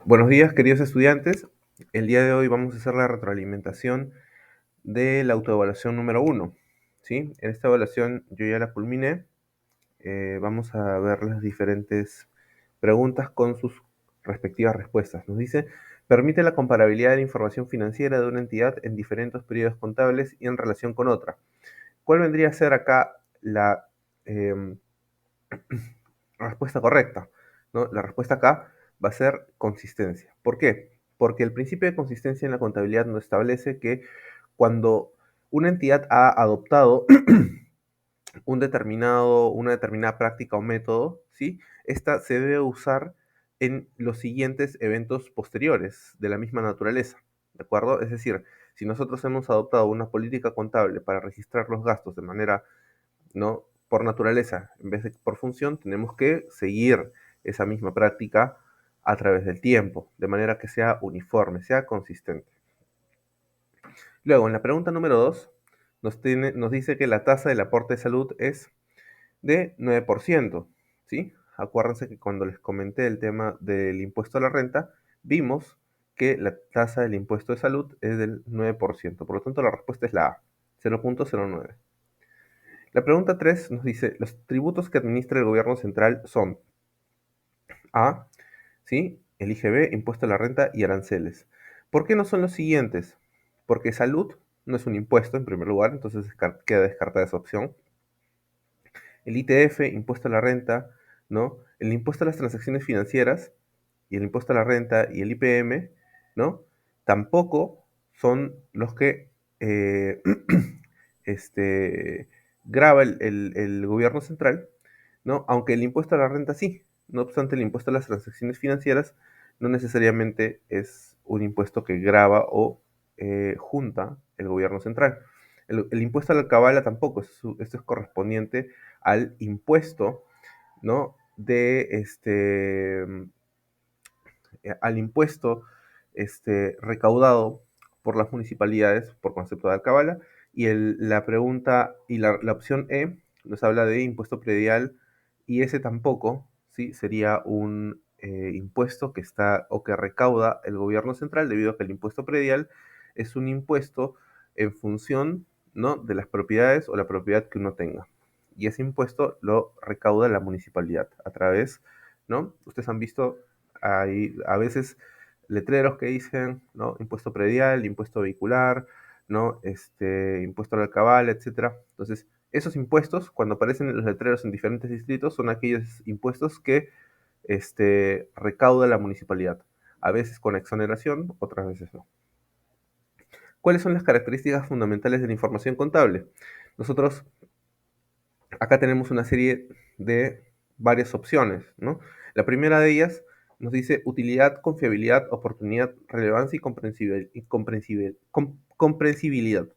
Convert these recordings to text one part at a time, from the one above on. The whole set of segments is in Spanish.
Buenos días, queridos estudiantes. El día de hoy vamos a hacer la retroalimentación de la autoevaluación número uno. ¿Sí? En esta evaluación yo ya la culminé. Vamos a ver las diferentes preguntas con sus respectivas respuestas. Nos dice, permite la comparabilidad de la información financiera de una entidad en diferentes periodos contables y en relación con otra. ¿Cuál vendría a ser acá la em, respuesta correcta? ¿No? La respuesta acá va a ser consistencia. ¿Por qué? Porque el principio de consistencia en la contabilidad nos establece que cuando una entidad ha adoptado una determinada práctica o método, ¿sí? Esta se debe usar en los siguientes eventos posteriores de la misma naturaleza, ¿de acuerdo? Es decir, si nosotros hemos adoptado una política contable para registrar los gastos de manera, ¿no? Por naturaleza, en vez de por función, tenemos que seguir esa misma práctica a través del tiempo, de manera que sea uniforme, sea consistente. Luego, en la pregunta número 2, nos dice que la tasa del aporte de salud es de 9%, ¿sí? Acuérdense que cuando les comenté el tema del impuesto a la renta, vimos que la tasa del impuesto de salud es del 9%. Por lo tanto, la respuesta es la A, 0.09. La pregunta 3 nos dice, los tributos que administra el gobierno central son A, ¿sí? El IGB, impuesto a la renta y aranceles. ¿Por qué no son los siguientes? Porque salud no es un impuesto en primer lugar, entonces queda descartada esa opción. El ITF, impuesto a la renta, ¿no? El impuesto a las transacciones financieras y el impuesto a la renta y el IPM, ¿no? Tampoco son los que eh, este, graba el gobierno central, ¿no? Aunque el impuesto a la renta sí. No obstante, el impuesto a las transacciones financieras no necesariamente es un impuesto que graba o junta el gobierno central. El impuesto a la alcabala tampoco, esto es correspondiente al impuesto, ¿no? Al impuesto recaudado por las municipalidades por concepto de alcabala. Y la pregunta y la opción E nos habla de impuesto predial y ese tampoco, ¿sí? Sería un impuesto que está o que recauda el gobierno central debido a que el impuesto predial es un impuesto en función, ¿no? De las propiedades o la propiedad que uno tenga. Y ese impuesto lo recauda la municipalidad a través, ¿no? Ustedes han visto, hay a veces letreros que dicen, ¿no? Impuesto predial, impuesto vehicular, ¿no? Impuesto a la cabala, etcétera. Entonces, esos impuestos, cuando aparecen en los letreros en diferentes distritos, son aquellos impuestos que recauda la municipalidad. A veces con exoneración, otras veces no. ¿Cuáles son las características fundamentales de la información contable? Nosotros acá tenemos una serie de varias opciones, ¿no? La primera de ellas nos dice utilidad, confiabilidad, oportunidad, relevancia y comprensibilidad.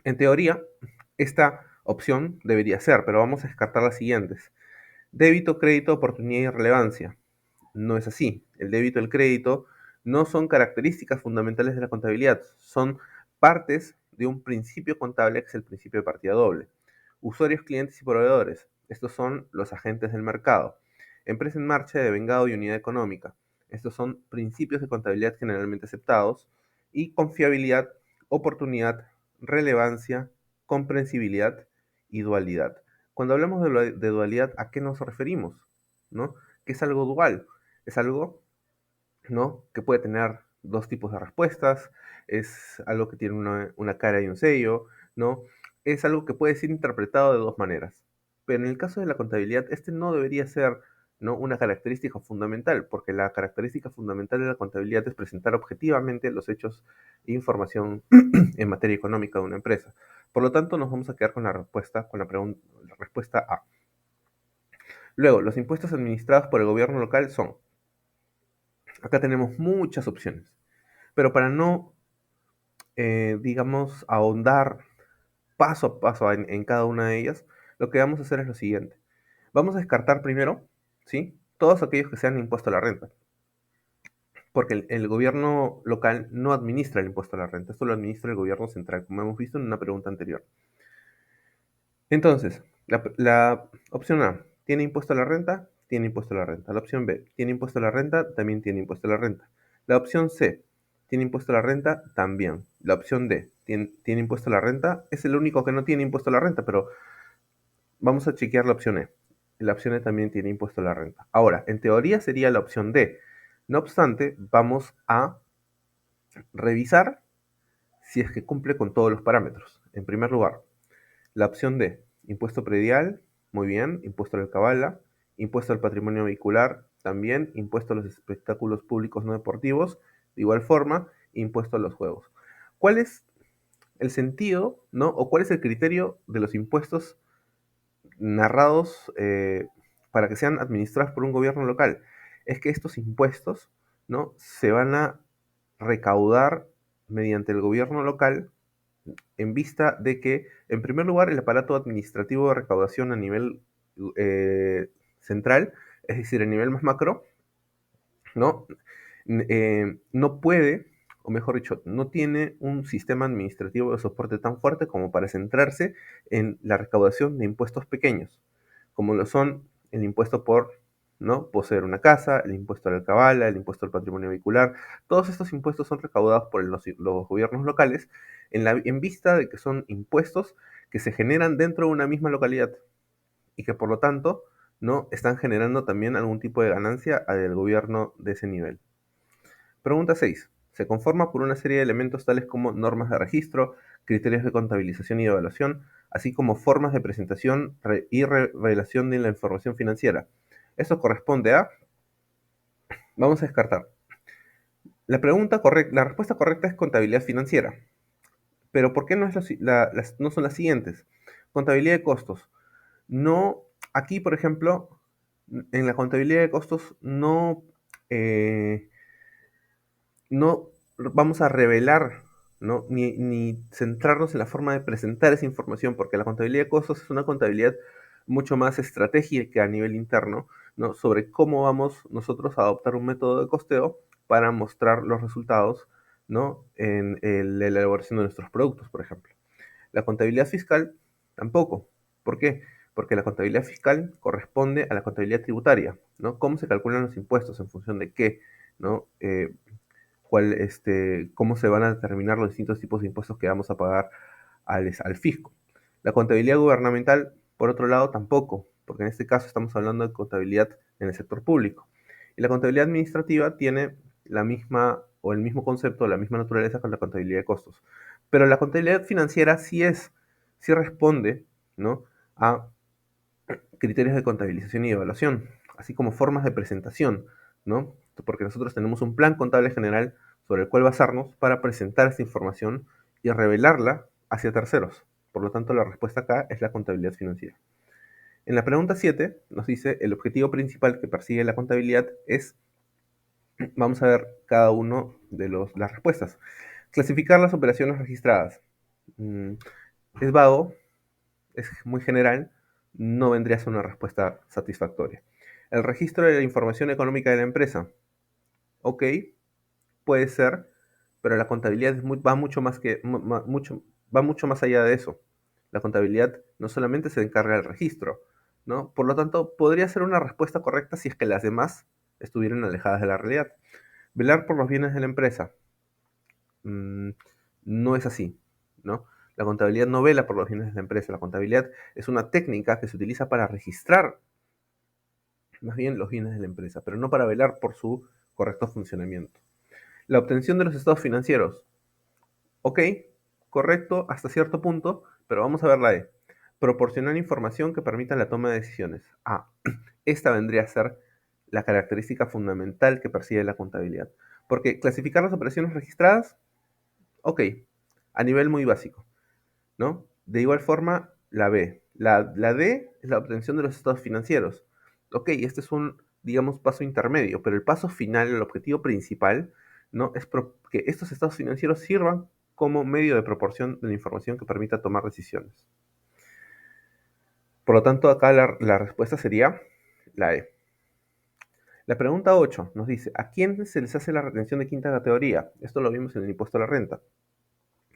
En teoría, esta opción debería ser, pero vamos a descartar las siguientes. Débito, crédito, oportunidad y relevancia. No es así. El débito y el crédito no son características fundamentales de la contabilidad, son partes de un principio contable que es el principio de partida doble. Usuarios, clientes y proveedores. Estos son los agentes del mercado. Empresa en marcha, devengado y unidad económica. Estos son principios de contabilidad generalmente aceptados. Y confiabilidad, oportunidad, relevancia, comprensibilidad y dualidad. Cuando hablamos de dualidad, ¿a qué nos referimos? ¿No? ¿Qué es algo dual? Es algo, ¿no? Que puede tener dos tipos de respuestas, es algo que tiene una cara y un sello, ¿no? Es algo que puede ser interpretado de dos maneras. Pero en el caso de la contabilidad, este no debería ser, ¿no? Una característica fundamental, porque la característica fundamental de la contabilidad es presentar objetivamente los hechos e información en materia económica de una empresa. Por lo tanto, nos vamos a quedar con la respuesta, la respuesta A. Luego, los impuestos administrados por el gobierno local son, acá tenemos muchas opciones, pero para no, digamos, ahondar paso a paso en cada una de ellas, lo que vamos a hacer es lo siguiente. Vamos a descartar primero, ¿sí? Todos aquellos que sean impuesto a la renta, porque el gobierno local no administra el impuesto a la renta, esto lo administra el gobierno central, como hemos visto en una pregunta anterior. Entonces, la opción A, ¿tiene impuesto a la renta? tiene impuesto a la renta. La opción B, tiene impuesto a la renta, también tiene impuesto a la renta. La opción C, tiene impuesto a la renta, también. La opción D, tiene impuesto a la renta, es el único que no tiene impuesto a la renta, pero vamos a chequear la opción E. La opción E también tiene impuesto a la renta. Ahora, en teoría sería la opción D. No obstante, vamos a revisar si es que cumple con todos los parámetros. En primer lugar, la opción D, impuesto predial, muy bien, impuesto a la alcabala, impuesto al patrimonio vehicular, también, impuesto a los espectáculos públicos no deportivos, de igual forma, impuesto a los juegos. ¿Cuál es el sentido, ¿no? O cuál es el criterio de los impuestos narrados para que sean administrados por un gobierno local? Es que estos impuestos, ¿no? Se van a recaudar mediante el gobierno local en vista de que, en primer lugar, el aparato administrativo de recaudación a nivel central, es decir, a nivel más macro, ¿no? No puede, o mejor dicho, no tiene un sistema administrativo de soporte tan fuerte como para centrarse en la recaudación de impuestos pequeños, como lo son el impuesto por, ¿no?, poseer una casa, el impuesto a la alcabala, el impuesto al patrimonio vehicular. Todos estos impuestos son recaudados por los gobiernos locales en vista de que son impuestos que se generan dentro de una misma localidad y que por lo tanto no están generando también algún tipo de ganancia al gobierno de ese nivel. Pregunta 6. Se conforma por una serie de elementos tales como normas de registro, criterios de contabilización y evaluación, así como formas de presentación y revelación de la información financiera. Esto corresponde a... Vamos a descartar. La respuesta correcta es contabilidad financiera. Pero ¿por qué no, no son las siguientes? Contabilidad de costos. No, aquí, por ejemplo, en la contabilidad de costos no vamos a revelar, ¿no? Ni centrarnos en la forma de presentar esa información, porque la contabilidad de costos es una contabilidad mucho más estratégica a nivel interno, ¿no? Sobre cómo vamos nosotros a adoptar un método de costeo para mostrar los resultados, ¿no? En la elaboración de nuestros productos, por ejemplo. La contabilidad fiscal tampoco. ¿Por qué? Porque la contabilidad fiscal corresponde a la contabilidad tributaria, ¿no? ¿Cómo se calculan los impuestos? ¿En función de qué? ¿No? Cómo se van a determinar los distintos tipos de impuestos que vamos a pagar al fisco. La contabilidad gubernamental, por otro lado, tampoco, porque en este caso estamos hablando de contabilidad en el sector público. Y la contabilidad administrativa tiene la misma o el mismo concepto, la misma naturaleza con la contabilidad de costos. Pero la contabilidad financiera sí responde, ¿no?, a criterios de contabilización y evaluación, así como formas de presentación, ¿no? Porque nosotros tenemos un plan contable general sobre el cual basarnos para presentar esta información y revelarla hacia terceros. Por lo tanto, la respuesta acá es la contabilidad financiera. En la pregunta 7 nos dice, el objetivo principal que persigue la contabilidad es, vamos a ver cada uno de las respuestas. Clasificar las operaciones registradas. Es vago, es muy general, no vendría a ser una respuesta satisfactoria. El registro de la información económica de la empresa. Ok, puede ser, pero la contabilidad va mucho más va mucho más allá de eso. La contabilidad no solamente se encarga del registro, ¿no? Por lo tanto, podría ser una respuesta correcta si es que las demás estuvieran alejadas de la realidad. Velar por los bienes de la empresa. Mm, no es así, ¿no? La contabilidad no vela por los bienes de la empresa. La contabilidad es una técnica que se utiliza para registrar más bien los bienes de la empresa, pero no para velar por su correcto funcionamiento. La obtención de los estados financieros. Ok, correcto hasta cierto punto, pero vamos a ver la E. Proporcionar información que permita la toma de decisiones. Ah, esta vendría a ser la característica fundamental que persigue la contabilidad. Porque clasificar las operaciones registradas, ok, a nivel muy básico, ¿no? De igual forma, la B. La D es la obtención de los estados financieros. Ok, este es un, digamos, paso intermedio, pero el paso final, el objetivo principal, ¿no?, es que estos estados financieros sirvan como medio de proporción de la información que permita tomar decisiones. Por lo tanto, acá la respuesta sería la E. La pregunta 8 nos dice, ¿a quiénes se les hace la retención de quinta categoría? Esto lo vimos en el impuesto a la renta,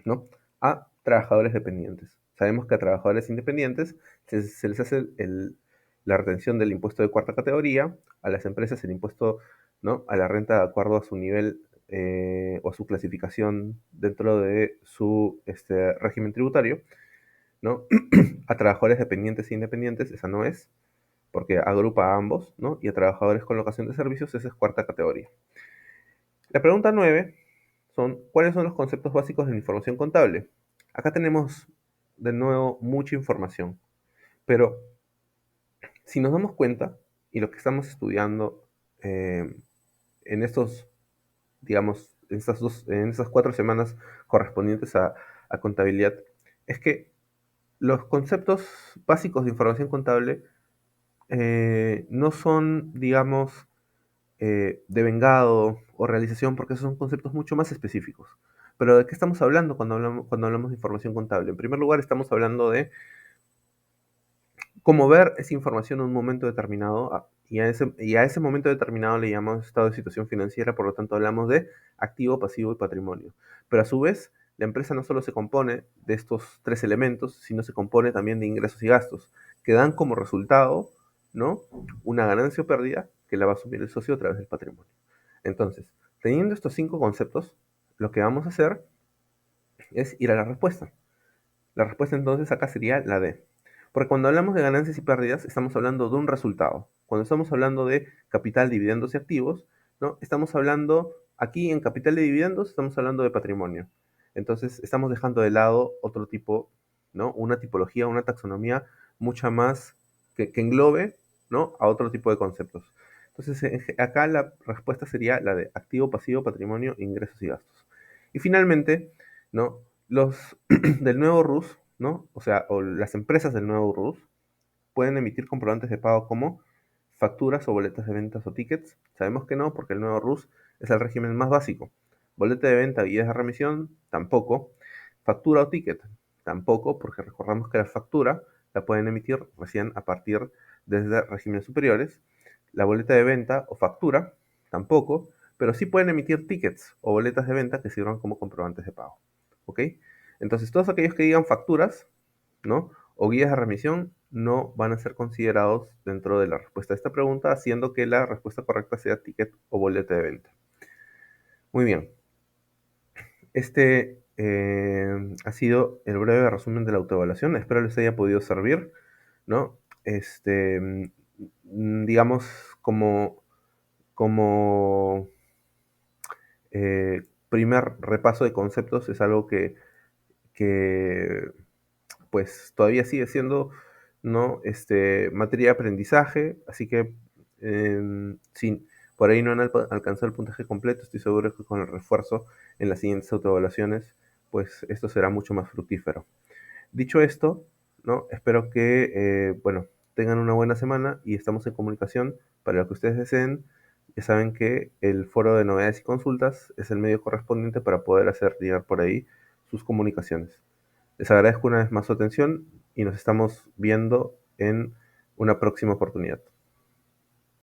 ¿no? A trabajadores dependientes. Sabemos que a trabajadores independientes se les hace la retención del impuesto de cuarta categoría, a las empresas el impuesto, ¿no?, a la renta de acuerdo a su nivel o a su clasificación dentro de su régimen tributario, ¿no? A trabajadores dependientes e independientes, esa no es, porque agrupa a ambos, ¿no? Y a trabajadores con locación de servicios, esa es cuarta categoría. La pregunta 9 son, ¿cuáles son los conceptos básicos de la información contable? Acá tenemos, de nuevo, mucha información, pero si nos damos cuenta, y lo que estamos estudiando eh, en estos, digamos, en estas 4 semanas correspondientes a contabilidad, es que los conceptos básicos de información contable no son, digamos, devengado o realización, porque esos son conceptos mucho más específicos. Pero ¿de qué estamos hablando cuando hablamos de información contable? En primer lugar, estamos hablando de cómo ver esa información en un momento determinado y a ese momento determinado le llamamos estado de situación financiera, por lo tanto hablamos de activo, pasivo y patrimonio. Pero a su vez, la empresa no solo se compone de estos 3 elementos, sino se compone también de ingresos y gastos, que dan como resultado, ¿no?, una ganancia o pérdida que la va a asumir el socio a través del patrimonio. Entonces, teniendo estos 5 conceptos, lo que vamos a hacer es ir a la respuesta. La respuesta entonces acá sería la D. Porque cuando hablamos de ganancias y pérdidas, estamos hablando de un resultado. Cuando estamos hablando de capital, dividendos y activos, ¿no?, estamos hablando, aquí en capital y dividendos, estamos hablando de patrimonio. Entonces, estamos dejando de lado otro tipo, ¿no?, una tipología, una taxonomía mucha más que englobe, ¿no?, a otro tipo de conceptos. Entonces, acá la respuesta sería la de activo, pasivo, patrimonio, ingresos y gastos. Y finalmente, ¿no?, los del nuevo RUS, ¿no? O sea, o las empresas del nuevo RUS pueden emitir comprobantes de pago como facturas o boletas de ventas o tickets. Sabemos que no, porque el nuevo RUS es el régimen más básico. Boleta de venta, guías de remisión, tampoco. Factura o ticket, tampoco, porque recordamos que la factura la pueden emitir recién a partir desde regímenes superiores. La boleta de venta o factura, tampoco, pero sí pueden emitir tickets o boletas de venta que sirvan como comprobantes de pago. ¿Ok? Entonces, todos aquellos que digan facturas, ¿no?, o guías de remisión, no van a ser considerados dentro de la respuesta a esta pregunta, haciendo que la respuesta correcta sea ticket o boleta de venta. Muy bien. Este ha sido el breve resumen de la autoevaluación. Espero les haya podido servir, ¿no? Digamos, como primer repaso de conceptos, es algo que pues todavía sigue siendo, ¿no?, materia de aprendizaje, así que si por ahí no han alcanzado el puntaje completo, estoy seguro que con el refuerzo en las siguientes autoevaluaciones, pues esto será mucho más fructífero. Dicho esto, ¿no?, espero que, bueno, tengan una buena semana y estamos en comunicación para lo que ustedes deseen. Ya saben que el foro de novedades y consultas es el medio correspondiente para poder hacer llegar por ahí sus comunicaciones. Les agradezco una vez más su atención y nos estamos viendo en una próxima oportunidad.